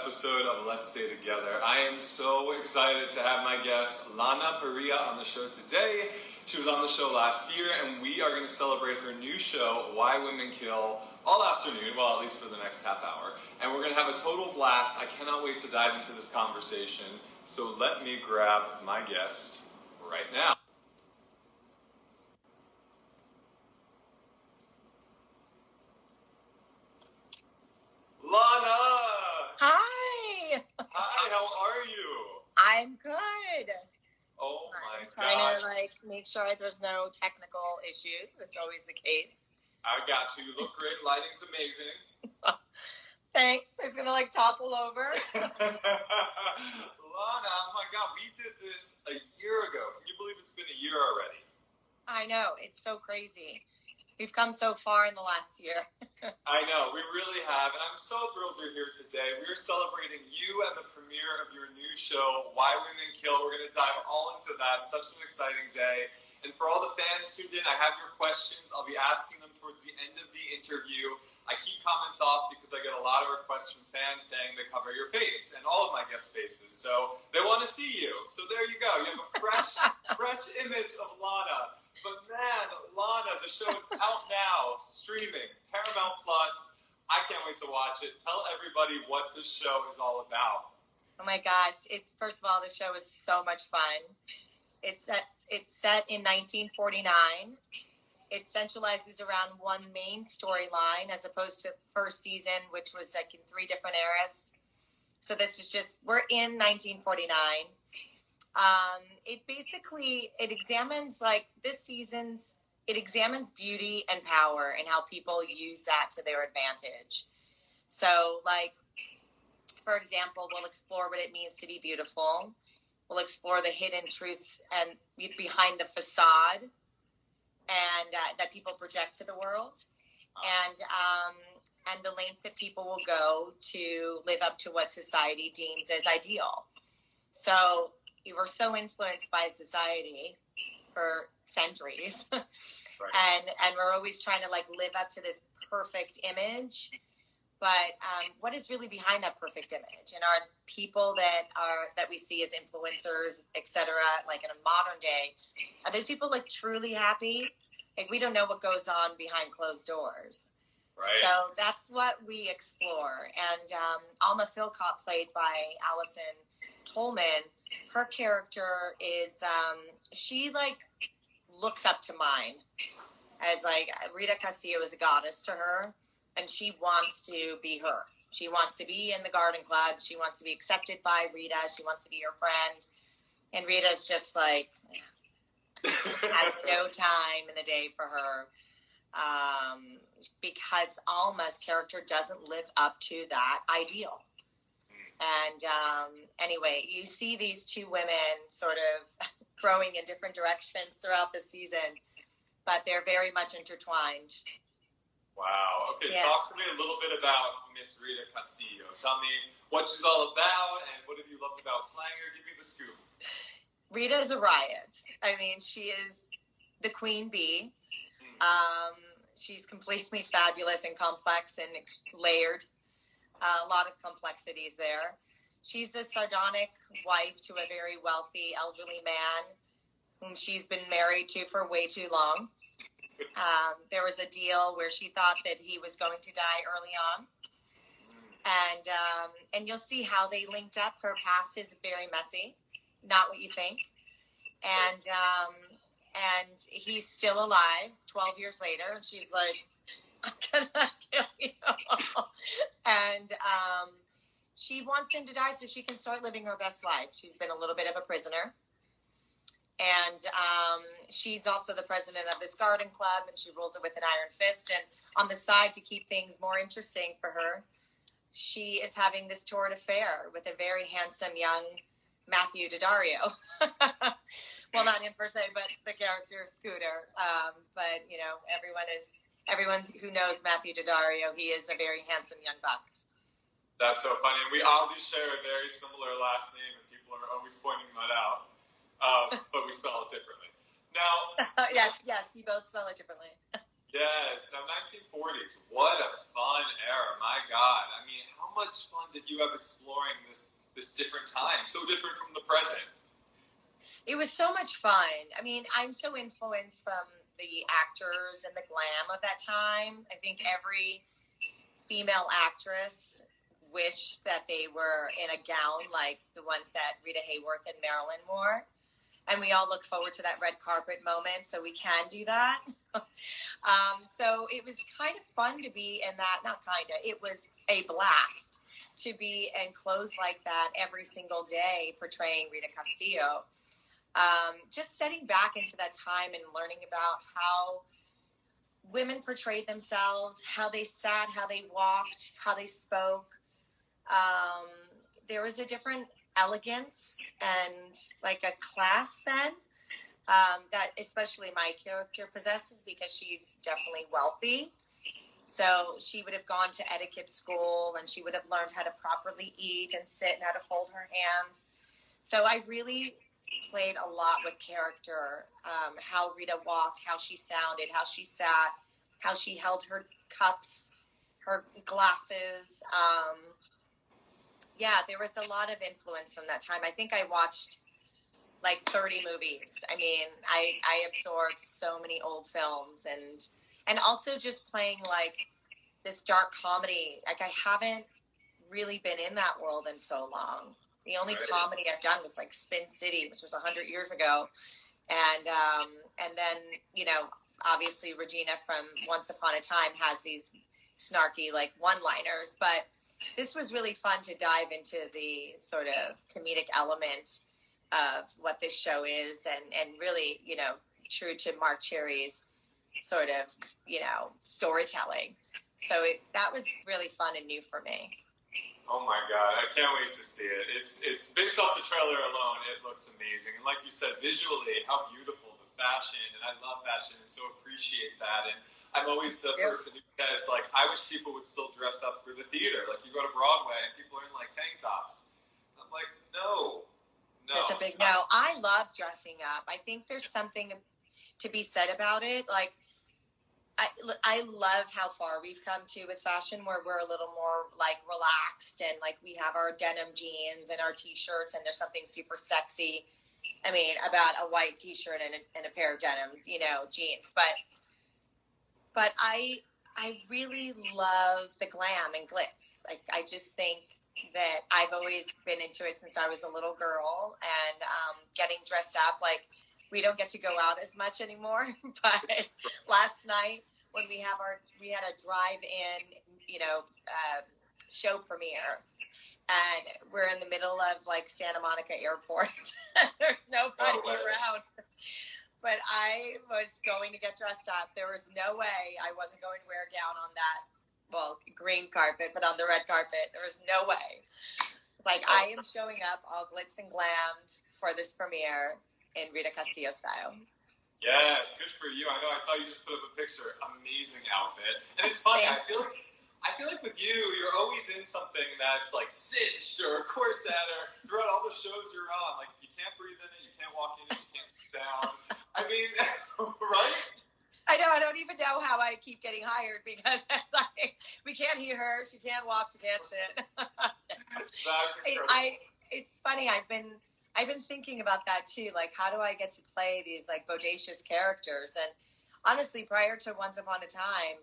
episode of Let's Stay Together. I am so excited to have my guest, Lana Parrilla, on the show today. She was on the show last year, and we are going to celebrate her new show, Why Women Kill, all afternoon, well, at least for the next half hour. And we're going to have a total blast. I cannot wait to dive into this conversation. So let me grab my guest right now. Lana! Hi! Hi, how are you? I'm good. Oh my I'm trying gosh. to make sure there's no technical issues. That's always the case. I got you. You look great. Lighting's amazing. Thanks. I was gonna topple over. Lana, oh my God, we did this a year ago. Can you believe it's been a year already? I know, it's so crazy. We've come so far in the last year. I know, we really have, and I'm so thrilled you're here today. We're celebrating you and the premiere of your new show, Why Women Kill. We're going to dive all into that. Such an exciting day. And for all the fans tuned in, I have your questions. I'll be asking them towards the end of the interview. I keep comments off because I get a lot of requests from fans saying they cover your face and all of my guest faces. So they want to see you. So there you go. You have a fresh image of Lana. But man, Lana, the show is out now, streaming, Paramount Plus. I can't wait to watch it. Tell everybody what the show is all about. Oh my gosh! First of all, the show is so much fun. It's set in 1949. It centralizes around one main storyline as opposed to first season, which was in 3 different eras. So this is we're in 1949. It examines it examines beauty and power and how people use that to their advantage. So for example, we'll explore what it means to be beautiful. We'll explore the hidden truths and behind the facade and that people project to the world, and the lengths that people will go to live up to what society deems as ideal. So we were so influenced by society for centuries, right. and we're always trying to live up to this perfect image. But what is really behind that perfect image? And are people that we see as influencers, etc., in a modern day, are those people truly happy? We don't know what goes on behind closed doors. Right. So that's what we explore. And Alma Philcott, played by Allison Tolman, her character is she looks up to mine as Rita Castillo is a goddess to her, and she wants to be her. She wants to be in the garden club. She wants to be accepted by Rita. She wants to be her friend. And Rita's just has no time in the day for her because Alma's character doesn't live up to that ideal. And anyway, you see these 2 women sort of growing in different directions throughout the season, but they're very much intertwined. Wow. Okay, yes. Talk to me a little bit about Miss Rita Castillo. Tell me what she's all about and what have you loved about playing her. Give me the scoop. Rita is a riot. I mean, she is the queen bee. She's completely fabulous and complex and layered. A lot of complexities there. She's the sardonic wife to a very wealthy elderly man whom she's been married to for way too long. There was a deal where she thought that he was going to die early on. And you'll see how they linked up. Her past is very messy, not what you think. And he's still alive 12 years later, and she's like, I'm gonna kill you. And she wants him to die so she can start living her best life. She's been a little bit of a prisoner. And she's also the president of this garden club, and she rules it with an iron fist. And on the side, to keep things more interesting for her, she is having this torrid affair with a very handsome young Matthew Daddario. Well, not him per se, but the character Scooter. But, everyone who knows Matthew Daddario, he is a very handsome young buck. That's so funny. And we always share a very similar last name, and people are always pointing that out. But we spell it differently. Now, yes, you both spell it differently. Yes. Now, 1940s, what a fun era. My God. I mean, how much fun did you have exploring this different time, so different from the present? It was so much fun. I mean, I'm so influenced from the actors and the glam of that time. I think every female actress wished that they were in a gown like the ones that Rita Hayworth and Marilyn wore. And we all look forward to that red carpet moment, so we can do that. So it was kind of fun to be in that, not kind of, it was a blast to be in clothes like that every single day portraying Rita Castillo. Just setting back into that time and learning about how women portrayed themselves, how they sat, how they walked, how they spoke. There was a different elegance and like a class then that especially my character possesses because she's definitely wealthy. So she would have gone to etiquette school and she would have learned how to properly eat and sit and how to fold her hands. So I really played a lot with character, how Rita walked, how she sounded, how she sat, how she held her cups, her glasses. Yeah, there was a lot of influence from that time. I think I watched like 30 movies. I mean, I absorbed so many old films and also just playing like this dark comedy. Like I haven't really been in that world in so long. The only comedy I've done was like Spin City, which was 100 years ago. And then, you know, obviously Regina from Once Upon a Time has these snarky like one-liners, but this was really fun to dive into the sort of comedic element of what this show is and really, you know, true to Mark Cherry's sort of, you know, storytelling. So that was really fun and new for me. Oh my God, I can't wait to see it. It's based off the trailer alone, it looks amazing. And like you said, visually, how beautiful the fashion, and I love fashion and so appreciate that. And I'm always the person who says, like, I wish people would still dress up for the theater. Like, you go to Broadway and people are in, like, tank tops. I'm like, no. That's a big no. I love dressing up. I think there's something to be said about it. Like, I love how far we've come to with fashion where we're a little more like relaxed and like we have our denim jeans and our t-shirts and there's something super sexy. I mean, about a white t-shirt and a pair of denims, you know, jeans. But I really love the glam and glitz. Like, I just think that I've always been into it since I was a little girl and getting dressed up. Like, we don't get to go out as much anymore, but last night when we had a drive-in, you know, show premiere, and we're in the middle of like Santa Monica Airport. There's nobody around, but I was going to get dressed up. There was no way I wasn't going to wear a gown on that, well, green carpet, but on the red carpet, there was no way. It's like I am showing up all glitz and glammed for this premiere in Rita Castillo style. Yes, good for you. I know. I saw you just put up a picture. Amazing outfit. And it's funny. I feel like with you, you're always in something that's like cinched or corset or throughout all the shows you're on. Like you can't breathe in it, you can't walk in it, you can't sit down. I mean, right? I know. I don't even know how I keep getting hired because it's like we can't hear her. She can't walk. She can't sit. That's incredible. It's funny. I've been thinking about that too. Like, how do I get to play these like bodacious characters? And honestly, prior to Once Upon a Time,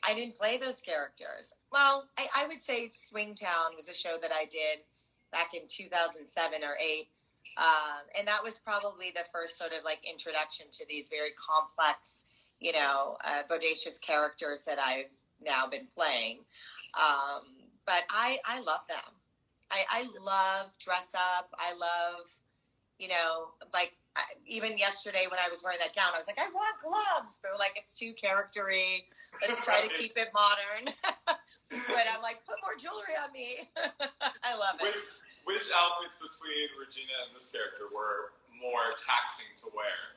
I didn't play those characters. Well, I would say Swingtown was a show that I did back in 2007 or 8. And that was probably the first sort of like introduction to these very complex, you know, bodacious characters that I've now been playing. But I love them. I love dress up. I love, you know, like even yesterday when I was wearing that gown, I was like, I want gloves, but like it's too charactery. Let's try to keep it modern. But I'm like, put more jewelry on me. I love it. Which outfits between Regina and this character were more taxing to wear?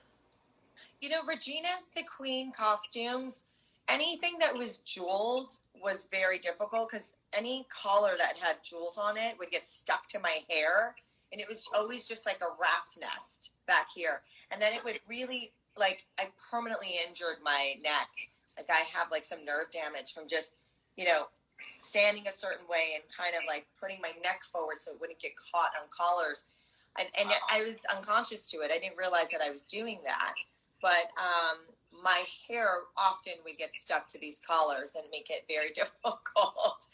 You know, Regina's the queen costumes. Anything that was jeweled was very difficult because any collar that had jewels on it would get stuck to my hair. And it was always just like a rat's nest back here. And then it would really, like, I permanently injured my neck. Like, I have, like, some nerve damage from just, you know, standing a certain way and kind of like putting my neck forward so it wouldn't get caught on collars. And I was unconscious to it. I didn't realize that I was doing that. But my hair often would get stuck to these collars and make it very difficult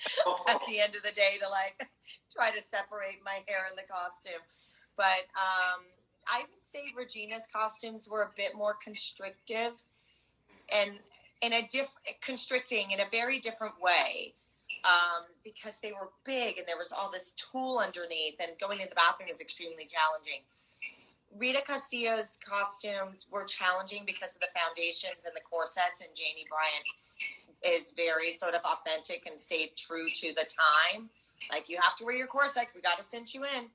at the end of the day to like try to separate my hair and the costume. But I would say Regina's costumes were a bit more constrictive and constricting in a very different way. Because they were big and there was all this tulle underneath, and going to the bathroom was extremely challenging. Rita Castillo's costumes were challenging because of the foundations and the corsets, and Janie Bryant is very sort of authentic and stayed true to the time. Like, you have to wear your corsets, we got to cinch you in.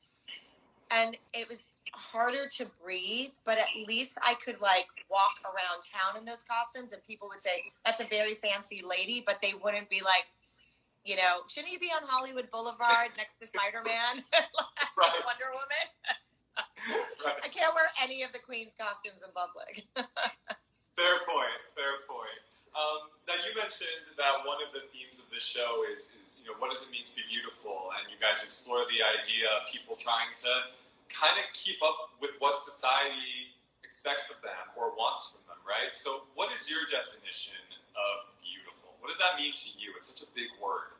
And it was harder to breathe, but at least I could like walk around town in those costumes and people would say, that's a very fancy lady, but they wouldn't be like, you know, shouldn't you be on Hollywood Boulevard next to Spider-Man? Like Wonder Woman? Right. I can't wear any of the Queen's costumes in public. Fair point. Now, you mentioned that one of the themes of this show is, you know, what does it mean to be beautiful? And you guys explore the idea of people trying to kind of keep up with what society expects of them or wants from them, right? So what is your definition of beautiful? What does that mean to you? It's such a big word.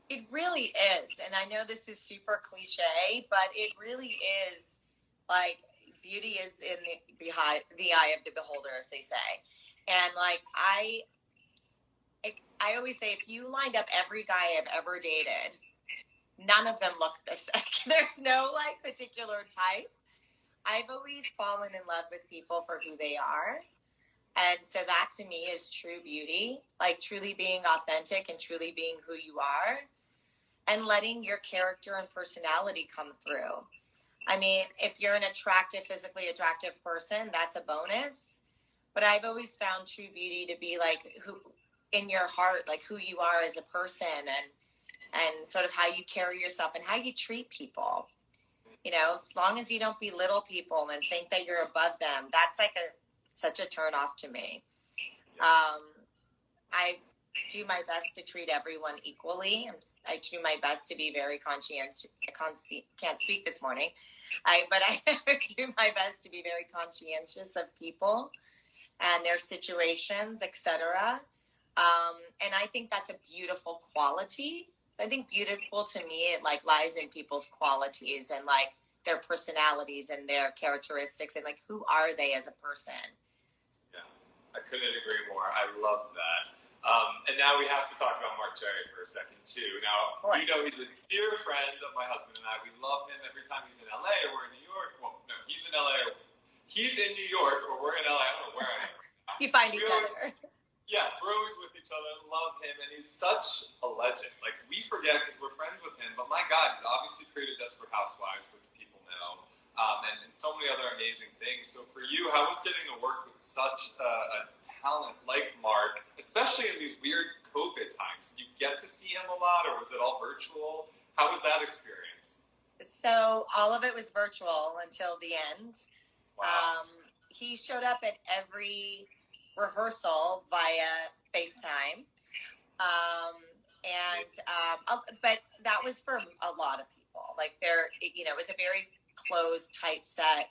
It really is. And I know this is super cliche, but it really is like beauty is in the eye of the beholder, as they say. And like, I always say, if you lined up every guy I've ever dated, none of them look the same. There's no like particular type. I've always fallen in love with people for who they are. And so that to me is true beauty, like truly being authentic and truly being who you are and letting your character and personality come through. I mean, if you're an physically attractive person, that's a bonus. But I've always found true beauty to be like who in your heart, like who you are as a person and sort of how you carry yourself and how you treat people. You know, as long as you don't belittle people and think that you're above them, that's like such a turn off to me. I do my best to treat everyone equally. I do my best to be very conscientious. I can't speak this morning. But I do my best to be very conscientious of people and their situations, etc. And I think that's a beautiful quality. So I think beautiful to me, it like lies in people's qualities and like their personalities and their characteristics and like who are they as a person. Yeah, I couldn't agree more. I love that. And now we have to talk about Mark Cherry for a second too. Now, you know, he's a dear friend of my husband and I. We love him every time he's in LA or we're in New York. Well, no, he's in LA. He's in New York or we're in LA. I don't know where I am. You find each other. Yes, we're always with each other. Love him, and he's such a legend. Like, we forget because we're friends with him, but my God, he's obviously created Desperate Housewives, which people know, and so many other amazing things. So for you, how was getting to work with such a talent like Mark, especially in these weird COVID times? Did you get to see him a lot, or was it all virtual? How was that experience? So all of it was virtual until the end. Wow. He showed up at every rehearsal via FaceTime. But that was for a lot of people. Like it was a very closed, tight set.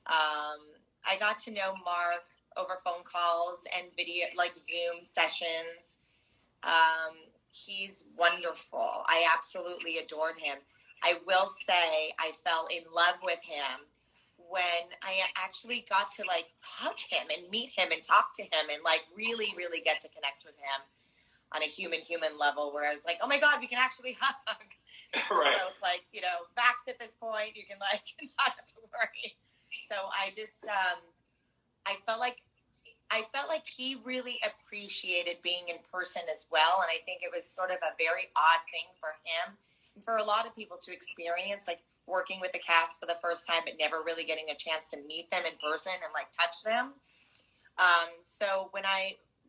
I got to know Mark over phone calls and video, like Zoom sessions. He's wonderful. I absolutely adored him. I will say I fell in love with him when I actually got to like hug him and meet him and talk to him and like really, really get to connect with him on a human level where I was like, oh my God, we can actually hug. Right. So like, you know, vax at this point, you can like not have to worry. So I just, I felt like he really appreciated being in person as well. And I think it was sort of a very odd thing for him and for a lot of people to experience, like working with the cast for the first time, but never really getting a chance to meet them in person and like touch them. So when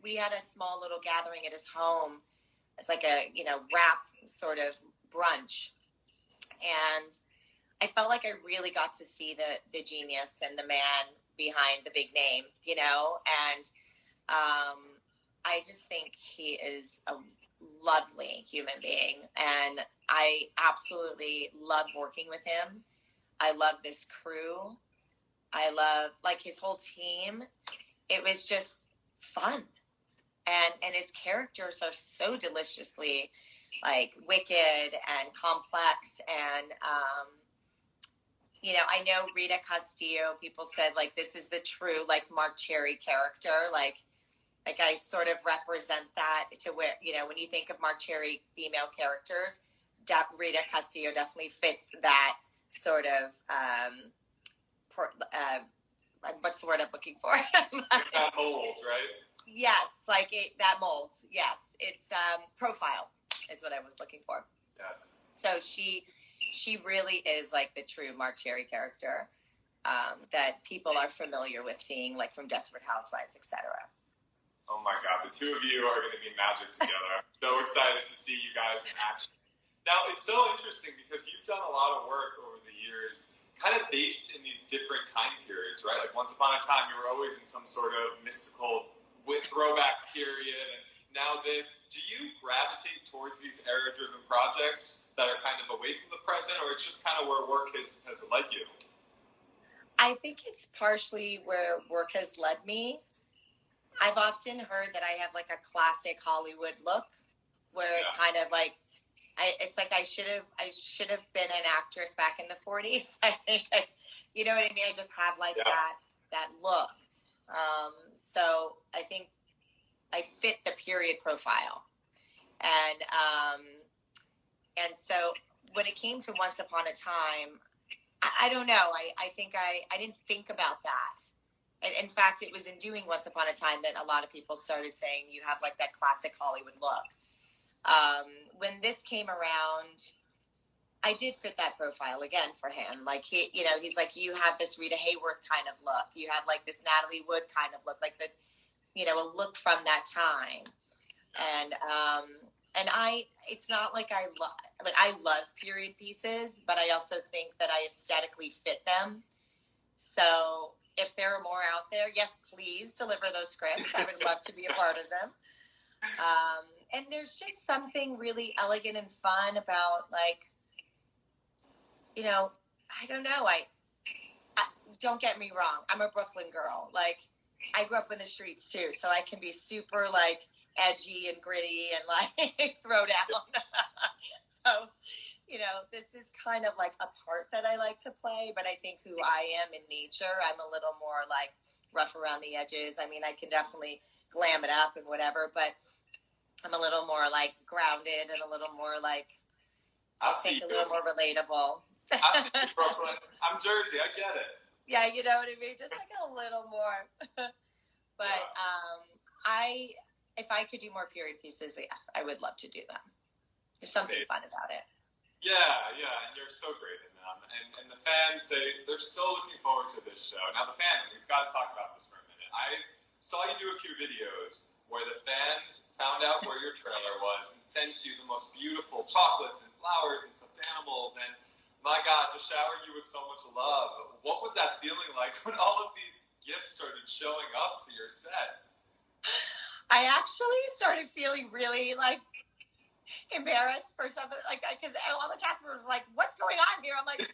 we had a small little gathering at his home, it's like a, you know, wrap sort of brunch. And I felt like I really got to see the genius and the man behind the big name, you know, and I just think he is a lovely human being, and I absolutely love working with him. I love this crew. I love like his whole team. It was just fun, and his characters are so deliciously like wicked and complex, and you know, I know Rita Castillo, people said like this is the true like Mark Cherry character, like I sort of represent that to where, you know, when you think of Mark Cherry female characters, Rita Castillo definitely fits that sort of what's the word I'm looking for? That mold, right? Yes, like that mold. Yes, it's profile is what I was looking for. Yes. So she really is like the true Mark Cherry character that people are familiar with seeing, like from Desperate Housewives, etc. Oh my God, the two of you are going to be magic together. I'm so excited to see you guys in action. Now, it's so interesting because you've done a lot of work over the years, kind of based in these different time periods, right? Like once upon a time, you were always in some sort of mystical throwback period, and now this. Do you gravitate towards these era-driven projects that are kind of away from the present, or it's just kind of where work has led you? I think it's partially where work has led me. I've often heard that I have like a classic Hollywood look, where it kind of like, it's like I should have been an actress back in the 40s. I think, you know what I mean? I just have like that look. So I think I fit the period profile, and so when it came to Once Upon a Time, I don't know. I think I didn't think about that. In fact, it was in doing Once Upon a Time that a lot of people started saying you have like that classic Hollywood look. When this came around, I did fit that profile again for him. Like he's like, you have this Rita Hayworth kind of look. You have like this Natalie Wood kind of look, like the, you know, a look from that time. And it's not like I love period pieces, but I also think that I aesthetically fit them. So if there are more out there, yes, please deliver those scripts. I would love to be a part of them. And there's just something really elegant and fun about, like, you know, I don't know. I don't get me wrong. I'm a Brooklyn girl. Like, I grew up in the streets too, so I can be super like edgy and gritty and like throw down. So, you know, this is kind of like a part that I like to play, but I think who I am in nature, I'm a little more like rough around the edges. I mean, I can definitely glam it up and whatever, but I'm a little more like grounded and a little more like, I think a little more relatable. I see you, Brooklyn. I'm Jersey. I get it. Yeah, you know what I mean? Just like a little more. But if I could do more period pieces, yes, I would love to do them. There's something fun about it. Yeah, and you're so great in them. And the fans, they're so looking forward to this show. Now, the fandom, we've got to talk about this for a minute. I saw you do a few videos where the fans found out where your trailer was and sent you the most beautiful chocolates and flowers and stuffed animals, and my God, just showered you with so much love. What was that feeling like when all of these gifts started showing up to your set? I actually started feeling really like embarrassed for something, like, because all the cast members were like, "What's going on here?" I'm like,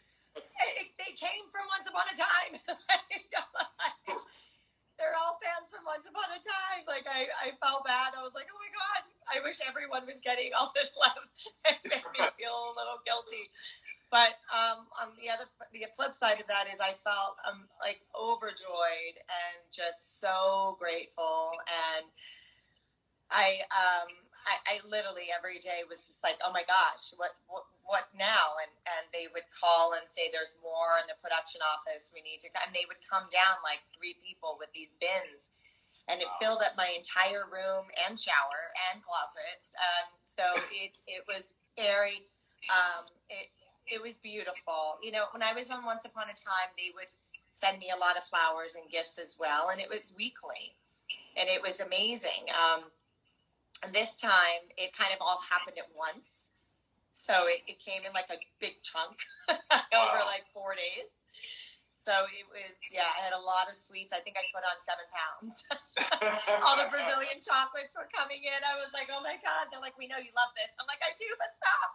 they came from Once Upon a Time. They're all fans from Once Upon a Time. Like, I felt bad. I was like, oh my God, I wish everyone was getting all this love. It made me feel a little guilty. But on the flip side of that is I felt like overjoyed and just so grateful. And I literally every day was just like, oh my gosh, what now? And they would call and say there's more in the production office. We need to, and they would come down like 3 people with these bins, and it filled up my entire room and shower and closets. So it was very, it was beautiful. You know, when I was on Once Upon a Time, they would send me a lot of flowers and gifts as well, and it was weekly, and it was amazing. And this time, it kind of all happened at once. So it came in like a big chunk over like 4 days. So it was, I had a lot of sweets. I think I put on 7 pounds. All the Brazilian chocolates were coming in. I was like, oh my God. They're like, we know you love this. I'm like, I do, but stop.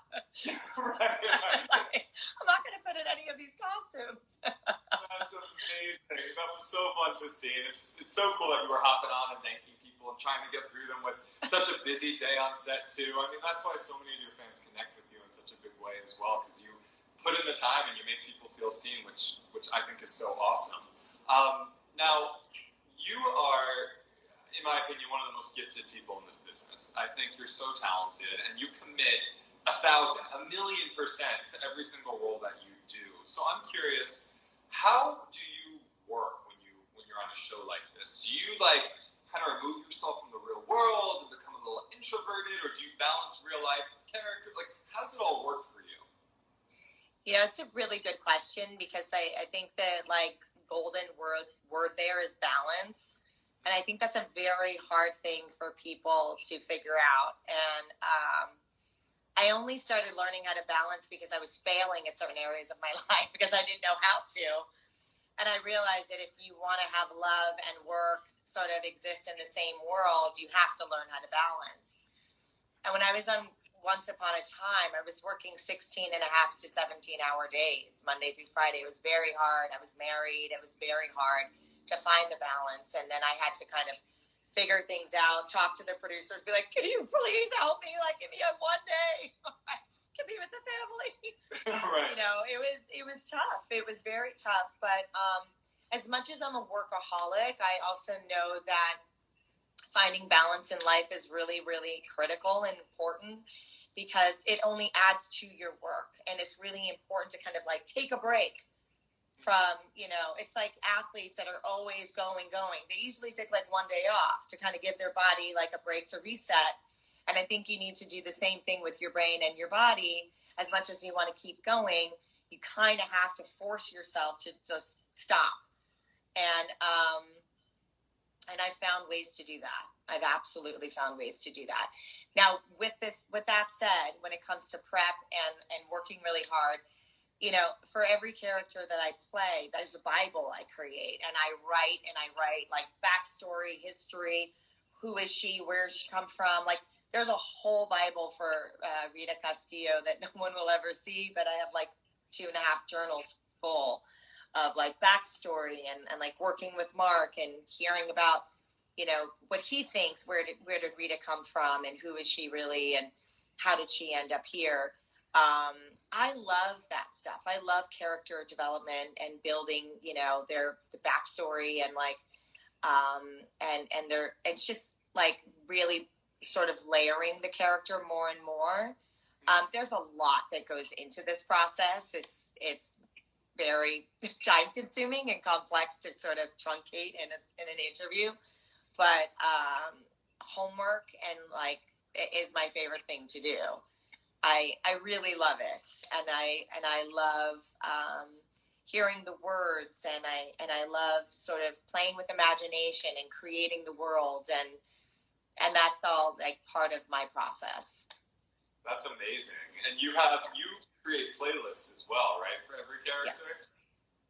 Right. I'm not going to put in any of these costumes. That's amazing. That was so fun to see. And it's so cool that you were hopping on and thanking people and trying to get through them with such a busy day on set too. I mean, that's why so many of your fans connect with you in such a big way as well, because you put in the time and you make people feel seen, which I think is so awesome. Now, you are, in my opinion, one of the most gifted people in this business. I think you're so talented, and you commit 1,000, 1,000,000% to every single role that you do. So I'm curious, how do you work when you're on a show like this? Do you kind of remove yourself from the real world and become a little introverted, or do you balance real life with character? How does it all work for you? Yeah, it's a really good question, because I think that golden word there is balance. And I think that's a very hard thing for people to figure out. And I only started learning how to balance because I was failing at certain areas of my life because I didn't know how to. And I realized that if you want to have love and work sort of exist in the same world, you have to learn how to balance. And when I was on Once Upon a Time, I was working 16 and a half to 17-hour days, Monday through Friday. It was very hard. I was married. It was very hard to find the balance. And then I had to kind of figure things out, talk to the producers, be like, can you please help me? Give me a one day. I can be with the family. Right. It was tough. It was very tough. But as much as I'm a workaholic, I also know that finding balance in life is really, really critical and important, because it only adds to your work. And it's really important to kind of take a break from, it's like athletes that are always going. They usually take one day off to kind of give their body a break to reset. And I think you need to do the same thing with your brain and your body. As much as you want to keep going, you kind of have to force yourself to just stop. And I've found ways to do that. I've absolutely found ways to do that. Now, with that said, when it comes to prep and working really hard, for every character that I play, there's a Bible I create, and I write backstory, history, who is she, where does she come from? There's a whole Bible for Rita Castillo that no one will ever see, but I have 2.5 journals full of backstory and working with Mark and hearing about what he thinks, where did Rita come from, and who is she really, and how did she end up here? I love that stuff. I love character development and building the backstory and it's just really sort of layering the character more and more. There's a lot that goes into this process. It's very time consuming and complex to sort of truncate in an interview. But homework and is my favorite thing to do. I really love it, and I love hearing the words, and I love sort of playing with imagination and creating the world, and that's all part of my process. That's amazing. And you create playlists as well, right, for every character? Yes.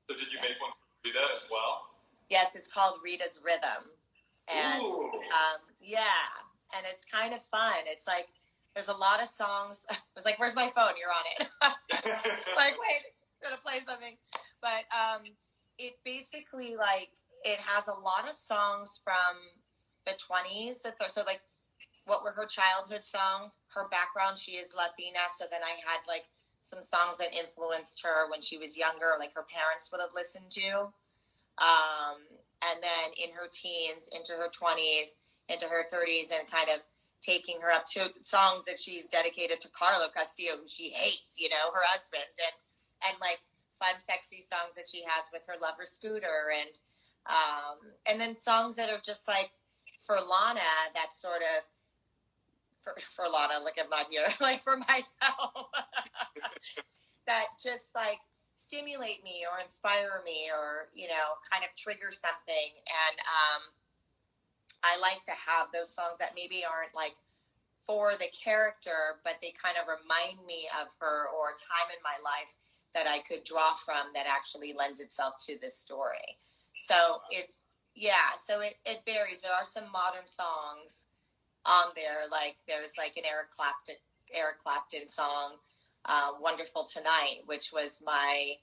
So did you make one for Rita as well? Yes, it's called Ritas Rhythm. And and it's kind of fun. It's there's a lot of songs. I was like, where's my phone? You're on it. Wait, it's gonna play something. But it basically it has a lot of songs from the 20s. So what were her childhood songs? Her background, she is Latina. So then I had some songs that influenced her when she was younger, her parents would have listened to. And then in her teens, into her 20s, into her 30s, and kind of taking her up to songs that she's dedicated to Carlo Castillo, who she hates, her husband, and fun, sexy songs that she has with her lover Scooter, and then songs that are just for Lana, that sort of for Lana, I'm not here, for myself, that just stimulate me or inspire me or, kind of trigger something. And I like to have those songs that maybe aren't for the character, but they kind of remind me of her or a time in my life that I could draw from that actually lends itself to this story. So so it varies. There are some modern songs on there, like there's like an Eric Clapton song, Wonderful Tonight, which was I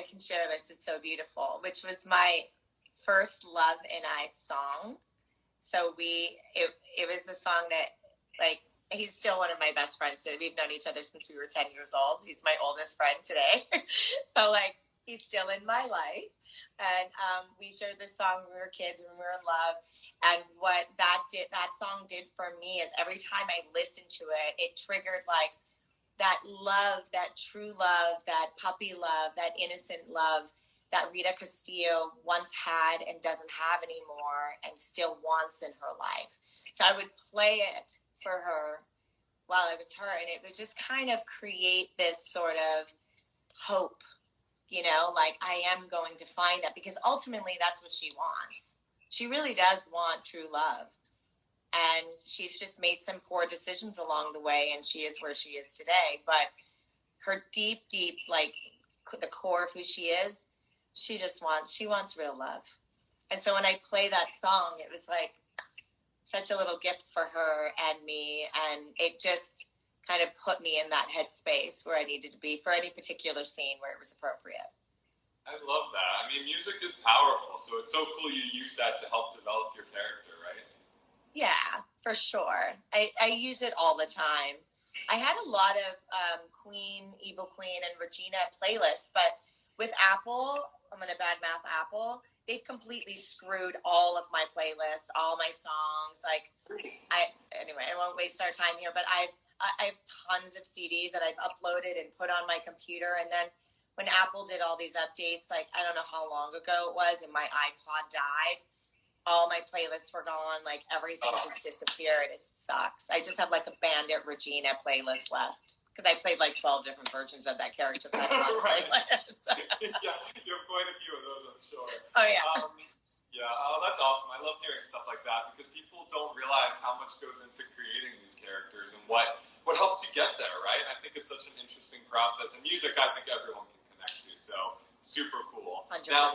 can share this, it's so beautiful, which was my first Love and I song. So it was a song that, like, he's still one of my best friends. We've known each other since we were 10 years old. He's my oldest friend today. So, like, he's still in my life. And we shared this song when we were kids, when we were in love. And what that song did for me is every time I listened to it, it triggered, like, that love, that true love, that puppy love, that innocent love that Rita Castillo once had and doesn't have anymore and still wants in her life. So I would play it for her while it was her, and it would just kind of create this sort of hope, you know, like I am going to find that, because ultimately that's what she wants. She really does want true love. And she's just made some poor decisions along the way, and she is where she is today. But her deep, like, the core of who she is, she wants real love. And so when I play that song, it was like such a little gift for her and me, and it just kind of put me in that headspace where I needed to be for any particular scene where it was appropriate. I love that. I mean, music is powerful, so it's so cool you use that to help develop your character, right? Yeah, for sure. I use it all the time. I had a lot of Evil Queen, and Regina playlists, but with Apple, I'm going to badmouth Apple, they've completely screwed all of my playlists, all my songs. Like, anyway, I won't waste our time here, but I have tons of CDs that I've uploaded and put on my computer, and then when Apple did all these updates, like, I don't know how long ago it was, and my iPod died, all my playlists were gone, like, everything just disappeared. It sucks. I just have, like, a Bandit Regina playlist left, because I played, like, 12 different versions of that character. So right. Yeah, you have quite a few of those, I'm sure. Oh, yeah. That's awesome. I love hearing stuff like that, because people don't realize how much goes into creating these characters and what helps you get there, right? I think it's such an interesting process. And music, I think everyone can connect to, so super cool. 100%. Now,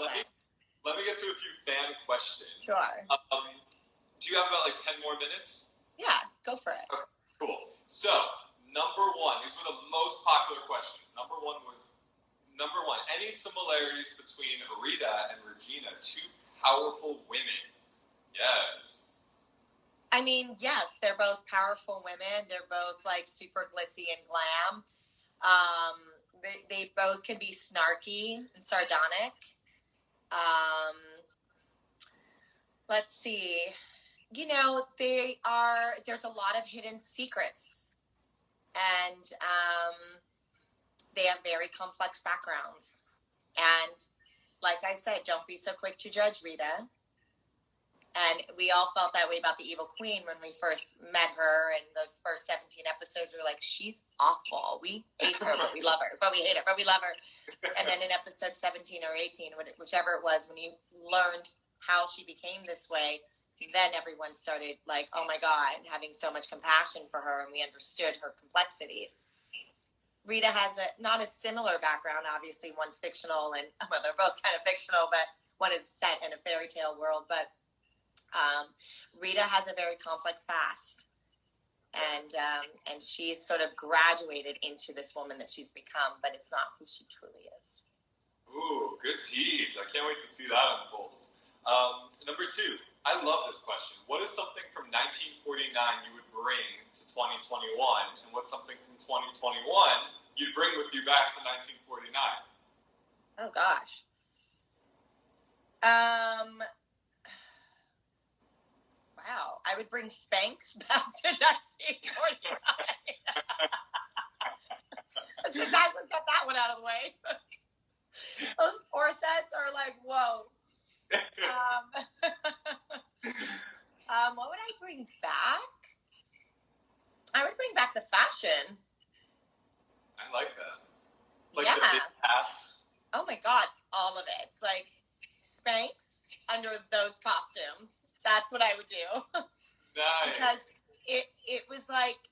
let me get to a few fan questions. Sure. Do you have about 10 more minutes? Yeah, go for it. Okay, cool. So, number one, these were the most popular questions. Number one, any similarities between Rita and Regina, two powerful women? Yes. I mean, yes, they're both powerful women. They're both, like, super glitzy and glam. They both can be snarky and sardonic. Let's see, you know, there's a lot of hidden secrets, and they have very complex backgrounds. And like I said, don't be so quick to judge Rita. And we all felt that way about the Evil Queen when we first met her, and those first 17 episodes were like, she's awful. We hate her, but we love her. But we hate her, but we love her. And then in episode 17 or 18, whichever it was, when you learned how she became this way, then everyone started like, oh my God, having so much compassion for her, and we understood her complexities. Rita has not a similar background. Obviously, one's fictional, and well, they're both kind of fictional, but one is set in a fairy tale world. But Rita has a very complex past, and she's sort of graduated into this woman that she's become, but it's not who she truly is. Ooh, good tease. I can't wait to see that unfold. Number two, I love this question. What is something from 1949 you would bring to 2021, and what's something from 2021 you'd bring with you back to 1949? Oh, gosh. Wow, I would bring Spanx back to 1949. Let's get that one out of the way. Those corsets are like, whoa. What would I bring back? I would bring back the fashion. I like that. Like yeah. The big hats. Oh my God, all of it. Like Spanx under those costumes. That's what I would do. Nice. Because it was like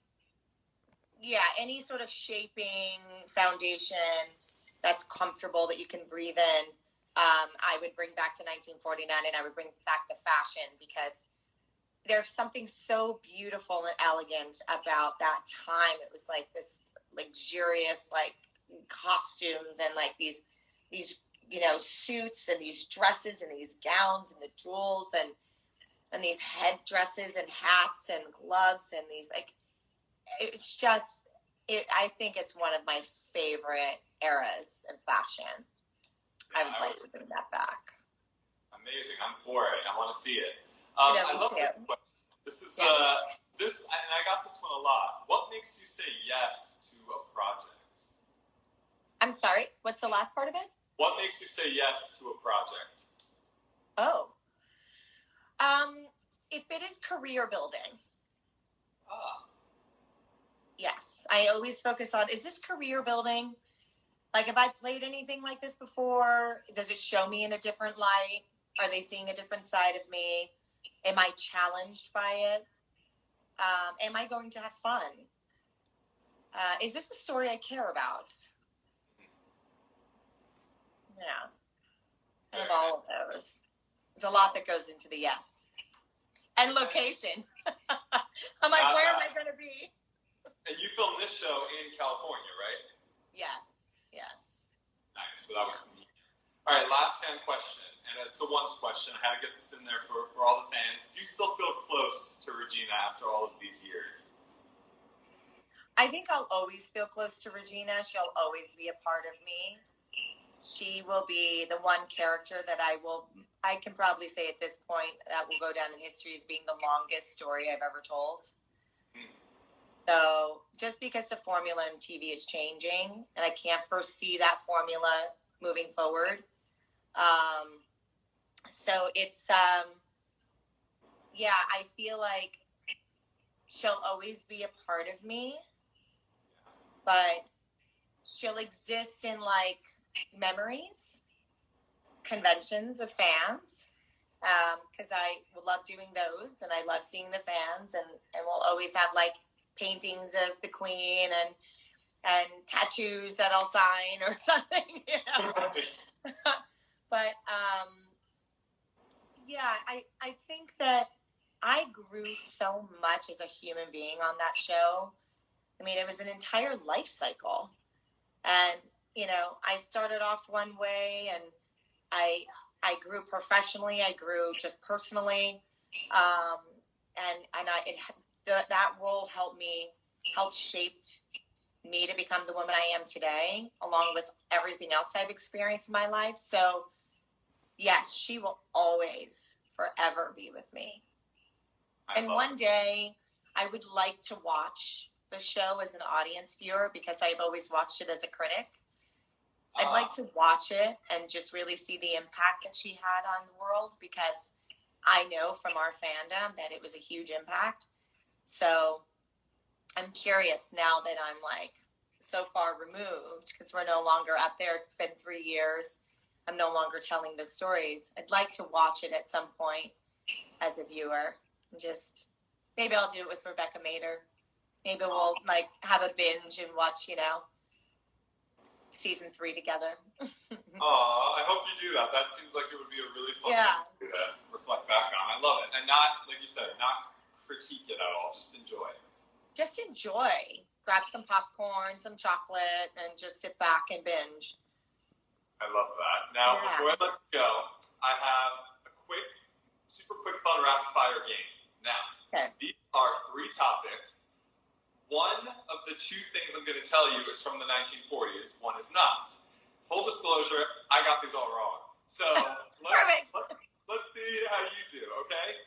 any sort of shaping foundation that's comfortable that you can breathe in. I would bring back to 1949, and I would bring back the fashion, because there's something so beautiful and elegant about that time. It was like this luxurious, like, costumes and like these suits and these dresses and these gowns and the jewels and these head dresses and hats and gloves and these, like, it's just, I think it's one of my favorite eras in fashion. I would like to bring that back. Amazing. I'm for it. I want to see it. I love this question. This is and I got this one a lot. What makes you say yes to a project? I'm sorry, what's the last part of it? What makes you say yes to a project? Oh. If it is career building. Yes. I always focus on, is this career building? Like, have I played anything like this before? Does it show me in a different light? Are they seeing a different side of me? Am I challenged by it? Am I going to have fun? Is this a story I care about? Yeah. Kind of all of those. There's a lot that goes into the yes. And location. I'm like, where am I going to be? And you filmed this show in California, right? Yes. Nice. So that was neat. All right, last fan question. And it's a once question. I had to get this in there for all the fans. Do you still feel close to Regina after all of these years? I think I'll always feel close to Regina. She'll always be a part of me. She will be the one character that I can probably say at this point that will go down in history as being the longest story I've ever told. So just because the formula in TV is changing, and I can't foresee that formula moving forward. So it's, I feel like she'll always be a part of me, but she'll exist in, like, memories, conventions with fans, because I love doing those, and I love seeing the fans, and we'll always have, like, paintings of the Queen and tattoos that I'll sign or something, But, I think that I grew so much as a human being on that show. I mean, it was an entire life cycle. And, I started off one way, and I grew professionally. I grew just personally. That role helped shape me to become the woman I am today, along with everything else I've experienced in my life. So, yes, she will always, forever be with me. And one day, I would like to watch the show as an audience viewer, because I've always watched it as a critic. I'd like to watch it and just really see the impact that she had on the world, because I know from our fandom that it was a huge impact. So I'm curious now that I'm, like, so far removed, because we're no longer up there. It's been 3 years. I'm no longer telling the stories. I'd like to watch it at some point as a viewer. Just, maybe I'll do it with Rebecca Mader. Maybe we'll, like, have a binge and watch, season 3 together. I hope you do that. That seems like it would be a really fun thing to reflect back on. I love it. And not, like you said, not critique it at all. Just enjoy. Just enjoy. Grab some popcorn, some chocolate, and just sit back and binge. I love that. Now, before I let you go, I have a super quick, fun rapid-fire game. Now, These are 3 topics. One of the 2 things I'm going to tell you is from the 1940s. One is not. Full disclosure, I got these all wrong. So let's see how you do, okay?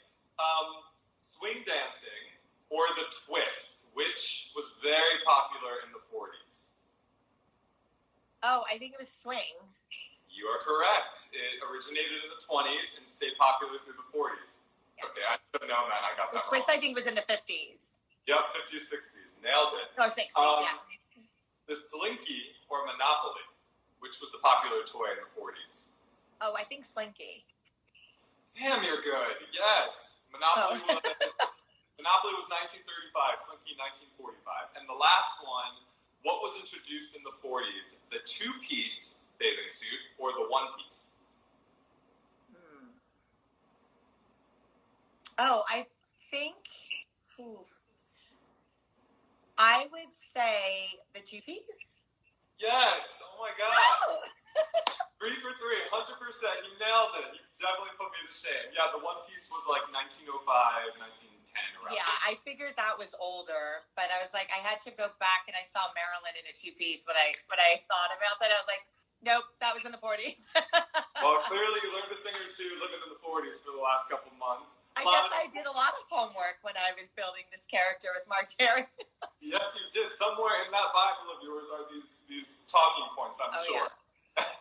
Swing dancing or the twist, which was very popular in the 40s? Oh, I think it was swing. You are correct. It originated in the 20s and stayed popular through the 40s. Yes. Okay, I should have known that. I got that wrong. The twist, I think, was in the 50s. Yep, 50s, 60s. Nailed it. Or 60s, The Slinky or Monopoly, which was the popular toy in the 40s? Oh, I think Slinky. Damn, you're good. Yes. Monopoly Monopoly was 1935, Slinky 1945. And the last one, what was introduced in the 40s? The two-piece bathing suit or the one-piece? Oh, I think I would say the two-piece. Yes. Oh, my God. Oh! 3 for 3, 100%. You nailed it. You definitely put me to shame. Yeah, the one piece was like 1905, 1910 around. Yeah, I figured that was older, but I was like, I had to go back and I saw Marilyn in a two-piece. When I thought about that, I was like, nope, that was in the 40s. Well, clearly you learned a thing or two living in the 40s for the last couple months. I guess I did a lot of homework when I was building this character with Mark Terry. Yes, you did. Somewhere in that Bible of yours are these talking points, I'm sure. Yeah.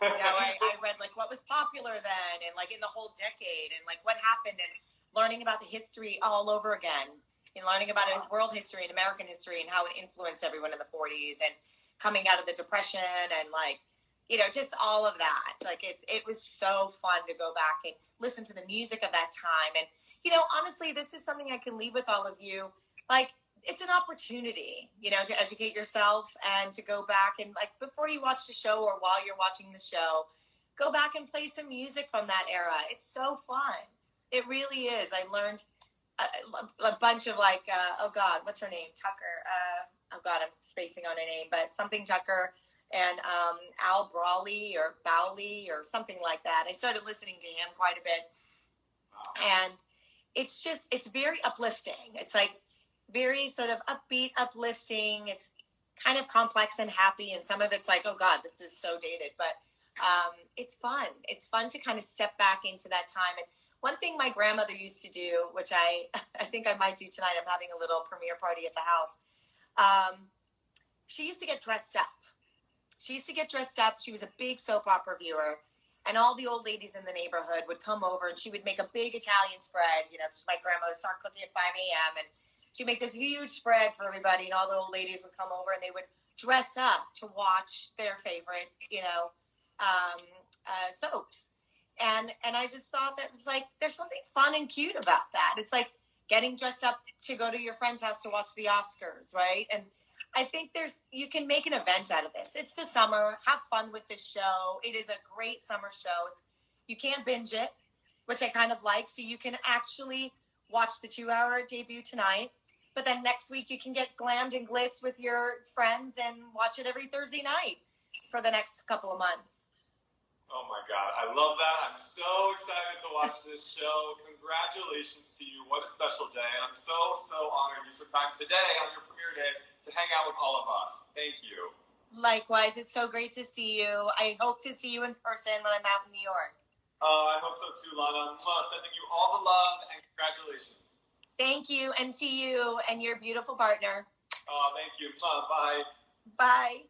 I read like what was popular then and like in the whole decade and like what happened and learning about the history all over again and learning about world history and American history and how it influenced everyone in the 40s and coming out of the Depression and like, you know, just all of that. Like it was so fun to go back and listen to the music of that time. And, you know, honestly, this is something I can leave with all of you. Like, it's an opportunity, you know, to educate yourself and to go back and like before you watch the show or while you're watching the show, go back and play some music from that era. It's so fun. It really is. I learned a bunch of like, oh God, what's her name? Tucker. Oh God, I'm spacing on a name, but something Tucker and Al Brawley or Bowley or something like that. I started listening to him quite a bit. And it's very uplifting. It's like, very sort of upbeat, uplifting. It's kind of complex and happy, and some of it's like, oh God, this is so dated, but it's fun. It's fun to kind of step back into that time. And one thing my grandmother used to do, which I think I might do tonight, I'm having a little premiere party at the house. She used to get dressed up. She was a big soap opera viewer, and all the old ladies in the neighborhood would come over, and she would make a big Italian spread. You know, my grandmother started cooking at 5 a.m., and she'd make this huge spread for everybody, and all the old ladies would come over, and they would dress up to watch their favorite, you know, soaps. And I just thought that was like, there's something fun and cute about that. It's like getting dressed up to go to your friend's house to watch the Oscars, right? And I think you can make an event out of this. It's the summer. Have fun with this show. It is a great summer show. You can't binge it, which I kind of like. So you can actually watch the 2-hour debut tonight. But then next week you can get glammed and glitz with your friends and watch it every Thursday night for the next couple of months. Oh my God, I love that. I'm so excited to watch this show. Congratulations to you. What a special day. And I'm so honored you took time today on your premiere day to hang out with all of us. Thank you. Likewise, it's so great to see you. I hope to see you in person when I'm out in New York. I hope so too, Lana. Sending you all the love and congratulations. Thank you, and to you and your beautiful partner. Thank you. Bye. Bye.